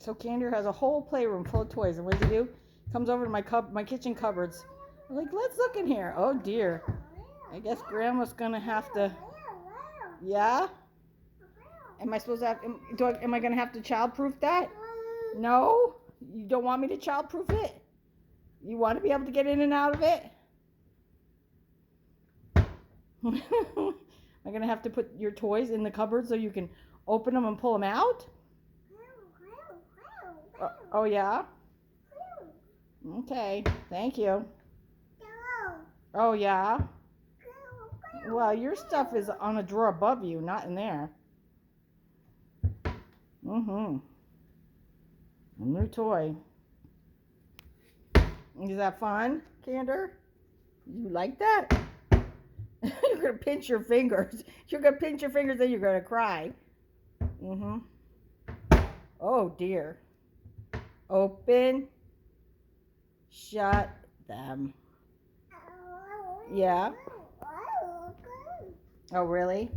So Candor has a whole playroom full of toys, and what does he do? Comes over to my kitchen cupboards. I'm like, let's look in here. Oh dear. I guess Grandma's gonna have to. Yeah. Am I supposed to have? Am I gonna have to childproof that? No. You don't want me to childproof it? You want to be able to get in and out of it? Am I gonna have to put your toys in the cupboard so you can open them and pull them out? Oh yeah? Okay, thank you. Oh yeah? Well, your stuff is on a drawer above you, not in there. A new toy. Is that fun, Candor? You like that? You're gonna pinch your fingers. You're gonna pinch your fingers, then you're gonna cry. Oh dear. Open. Shut them. Yeah. Oh really?